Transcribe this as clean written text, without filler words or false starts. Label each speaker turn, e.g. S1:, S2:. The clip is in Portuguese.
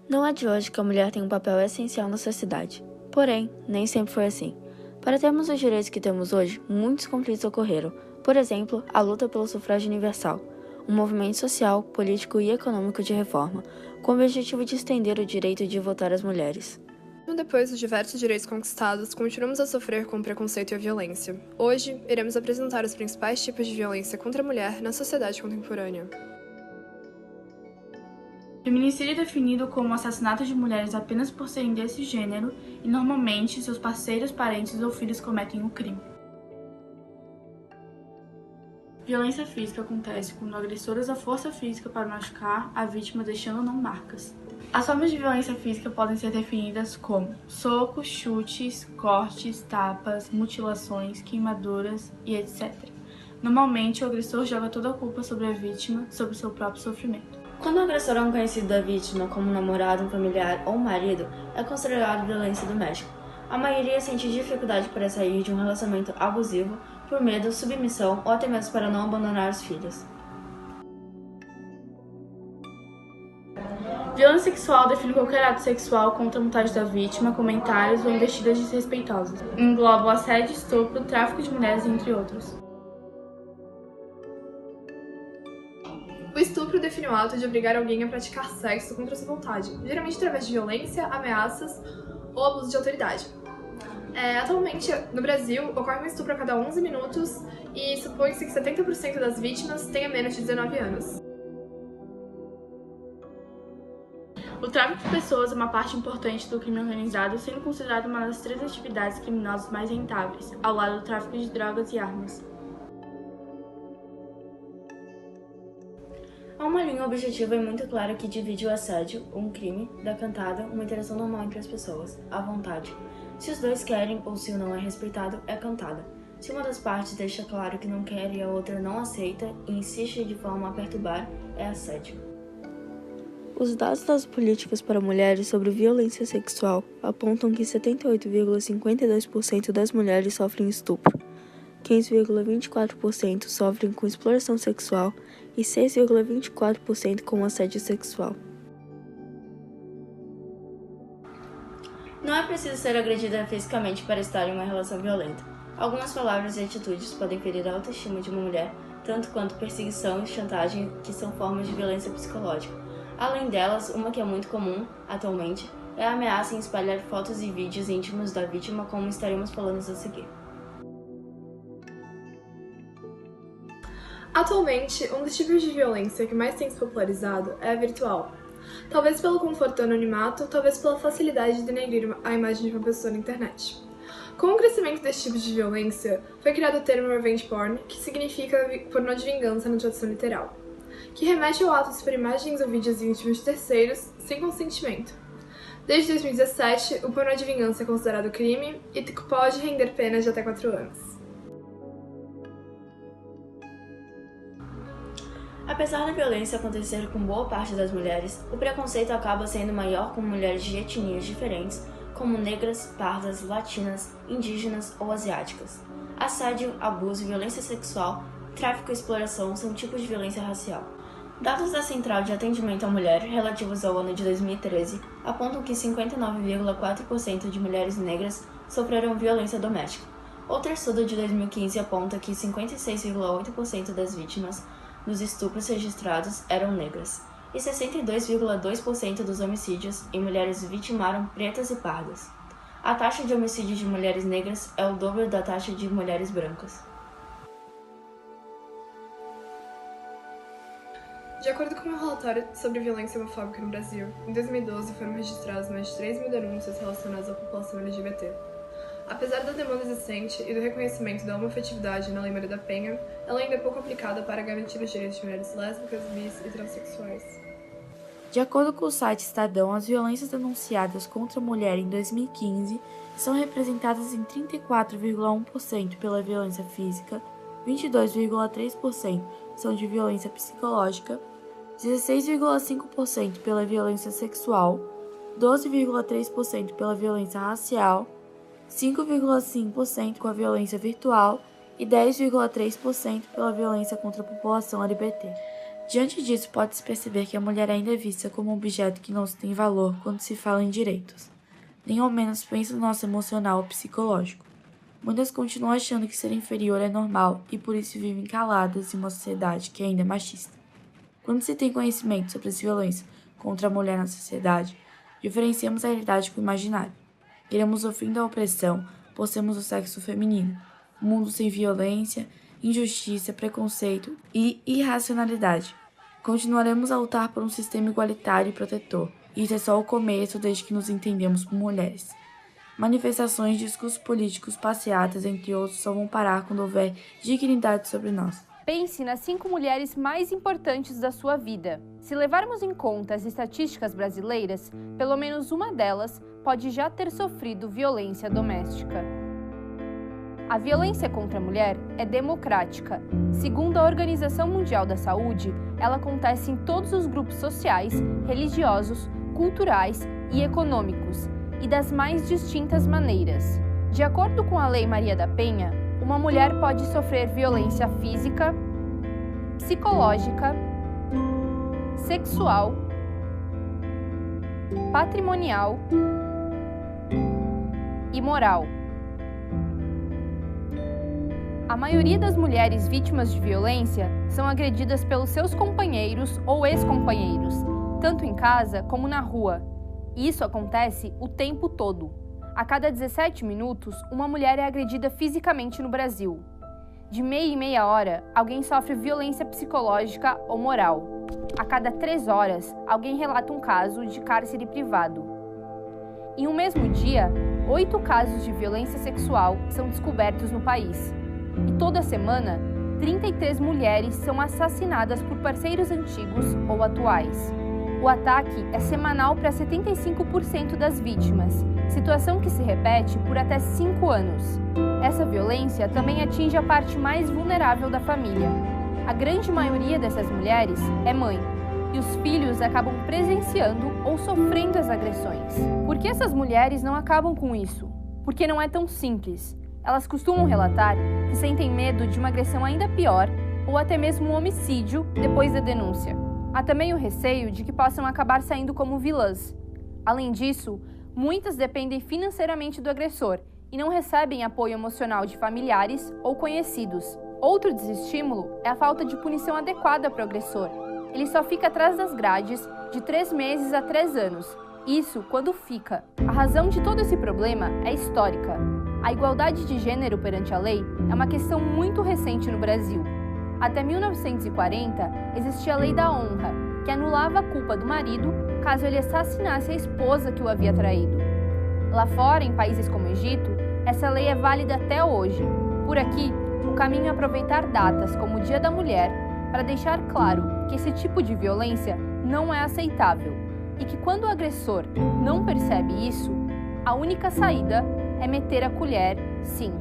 S1: Não é de hoje que a mulher tem um papel essencial na sociedade. Porém, nem sempre foi assim. Para termos os direitos que temos hoje, muitos conflitos ocorreram. Por exemplo, a luta pelo sufrágio universal, um movimento social, político e econômico de reforma, com o objetivo de estender o direito de votar às mulheres.
S2: Mesmo depois dos diversos direitos conquistados, continuamos a sofrer com o preconceito e a violência. Hoje, iremos apresentar os principais tipos de violência contra a mulher na sociedade contemporânea.
S3: Feminicídio é definido como o assassinato de mulheres apenas por serem desse gênero e, normalmente, seus parceiros, parentes ou filhos cometem o crime. Violência física acontece quando o agressor usa força física para machucar a vítima, deixando não marcas. As formas de violência física podem ser definidas como socos, chutes, cortes, tapas, mutilações, queimaduras e etc. Normalmente, o agressor joga toda a culpa sobre a vítima, sobre seu próprio sofrimento.
S1: Quando o agressor é um conhecido da vítima, como um namorado, um familiar ou um marido, é considerado violência doméstica. A maioria sente dificuldade para sair de um relacionamento abusivo por medo, submissão ou até mesmo para não abandonar os filhos.
S3: Violência sexual define qualquer ato sexual contra a vontade da vítima, comentários ou investidas desrespeitosas. Engloba o assédio, estupro, tráfico de mulheres, entre outros.
S2: O estupro define o ato de obrigar alguém a praticar sexo contra sua vontade, geralmente através de violência, ameaças ou abuso de autoridade. Atualmente, no Brasil, ocorre um estupro a cada 11 minutos e supõe-se que 70% das vítimas tenha menos de 19 anos.
S3: O tráfico de pessoas é uma parte importante do crime organizado, sendo considerado uma das 3 atividades criminosas mais rentáveis, ao lado do tráfico de drogas e armas.
S1: Há uma linha objetiva e muito clara que divide o assédio, um crime, da cantada, uma interação normal entre as pessoas, à vontade. Se os dois querem ou se o não é respeitado, é cantada. Se uma das partes deixa claro que não quer e a outra não aceita e insiste de forma a perturbar, é assédio. Os dados das políticas para mulheres sobre violência sexual apontam que 78,52% das mulheres sofrem estupro, 15,24% sofrem com exploração sexual e 6,24% com assédio sexual. Não é preciso ser agredida fisicamente para estar em uma relação violenta. Algumas palavras e atitudes podem ferir a autoestima de uma mulher, tanto quanto perseguição e chantagem, que são formas de violência psicológica. Além delas, uma que é muito comum, atualmente, é a ameaça em espalhar fotos e vídeos íntimos da vítima, como estaremos falando a seguir.
S2: Atualmente, um dos tipos de violência que mais tem se popularizado é a virtual. Talvez pelo conforto do anonimato, talvez pela facilidade de denegrir a imagem de uma pessoa na internet. Com o crescimento desse tipo de violência, foi criado o termo revenge porn, que significa pornô de vingança na tradução literal, que remete ao ato de expor imagens ou vídeos íntimos de terceiros sem consentimento. Desde 2017, o pornô de vingança é considerado crime e pode render penas de até 4 anos.
S1: Apesar da violência acontecer com boa parte das mulheres, o preconceito acaba sendo maior com mulheres de etnias diferentes, como negras, pardas, latinas, indígenas ou asiáticas. Assédio, abuso, violência sexual, tráfico e exploração são tipos de violência racial. Dados da Central de Atendimento à Mulher, relativos ao ano de 2013, apontam que 59,4% de mulheres negras sofreram violência doméstica. Outro estudo de 2015 aponta que 56,8% das vítimas dos estupros registrados eram negras, e 62,2% dos homicídios em mulheres vitimaram pretas e pardas. A taxa de homicídio de mulheres negras é o dobro da taxa de mulheres brancas.
S2: De acordo com um relatório sobre violência homofóbica no Brasil, em 2012 foram registradas mais de 3 mil denúncias relacionadas à população LGBT. Apesar da demanda existente e do reconhecimento da homoafetividade na Lei Maria da Penha, ela ainda é pouco aplicada para garantir os direitos de mulheres lésbicas, bis e transexuais.
S3: De acordo com o site Estadão, as violências denunciadas contra a mulher em 2015 são representadas em 34,1% pela violência física, 22,3% são de violência psicológica, 16,5% pela violência sexual, 12,3% pela violência racial, 5,5% com a violência virtual e 10,3% pela violência contra a população LGBT. Diante disso, pode-se perceber que a mulher ainda é vista como um objeto que não se tem valor quando se fala em direitos, nem ao menos pensa no nosso emocional ou psicológico. Muitas continuam achando que ser inferior é normal e por isso vivem caladas em uma sociedade que ainda é machista. Quando se tem conhecimento sobre as violências contra a mulher na sociedade, diferenciamos a realidade com o imaginário. Queremos o fim da opressão por sermos o sexo feminino, um mundo sem violência, injustiça, preconceito e irracionalidade. Continuaremos a lutar por um sistema igualitário e protetor. Isso é só o começo desde que nos entendemos por mulheres. Manifestações, discursos políticos, passeatas, entre outros, só vão parar quando houver dignidade sobre nós.
S4: Pense nas 5 mulheres mais importantes da sua vida. Se levarmos em conta as estatísticas brasileiras, pelo menos uma delas pode já ter sofrido violência doméstica. A violência contra a mulher é democrática. Segundo a Organização Mundial da Saúde, ela acontece em todos os grupos sociais, religiosos, culturais e econômicos, e das mais distintas maneiras. De acordo com a Lei Maria da Penha, uma mulher pode sofrer violência física, psicológica, sexual, patrimonial e moral. A maioria das mulheres vítimas de violência são agredidas pelos seus companheiros ou ex-companheiros, tanto em casa como na rua. E isso acontece o tempo todo. A cada 17 minutos, uma mulher é agredida fisicamente no Brasil. De meia em meia hora, alguém sofre violência psicológica ou moral. A cada 3 horas, alguém relata um caso de cárcere privado. Em um mesmo dia, 8 casos de violência sexual são descobertos no país. E toda semana, 33 mulheres são assassinadas por parceiros antigos ou atuais. O ataque é semanal para 75% das vítimas, situação que se repete por até 5 anos. Essa violência também atinge a parte mais vulnerável da família. A grande maioria dessas mulheres é mãe, e os filhos acabam presenciando ou sofrendo as agressões. Por que essas mulheres não acabam com isso? Porque não é tão simples. Elas costumam relatar que sentem medo de uma agressão ainda pior ou até mesmo um homicídio depois da denúncia. Há também o receio de que possam acabar saindo como vilãs. Além disso, muitas dependem financeiramente do agressor e não recebem apoio emocional de familiares ou conhecidos. Outro desestímulo é a falta de punição adequada para o agressor. Ele só fica atrás das grades de 3 meses a 3 anos. Isso quando fica. A razão de todo esse problema é histórica. A igualdade de gênero perante a lei é uma questão muito recente no Brasil. Até 1940, existia a Lei da Honra, que anulava a culpa do marido caso ele assassinasse a esposa que o havia traído. Lá fora, em países como o Egito, essa lei é válida até hoje. Por aqui, o caminho é aproveitar datas como o Dia da Mulher para deixar claro que esse tipo de violência não é aceitável e que quando o agressor não percebe isso, a única saída é meter a colher, sim.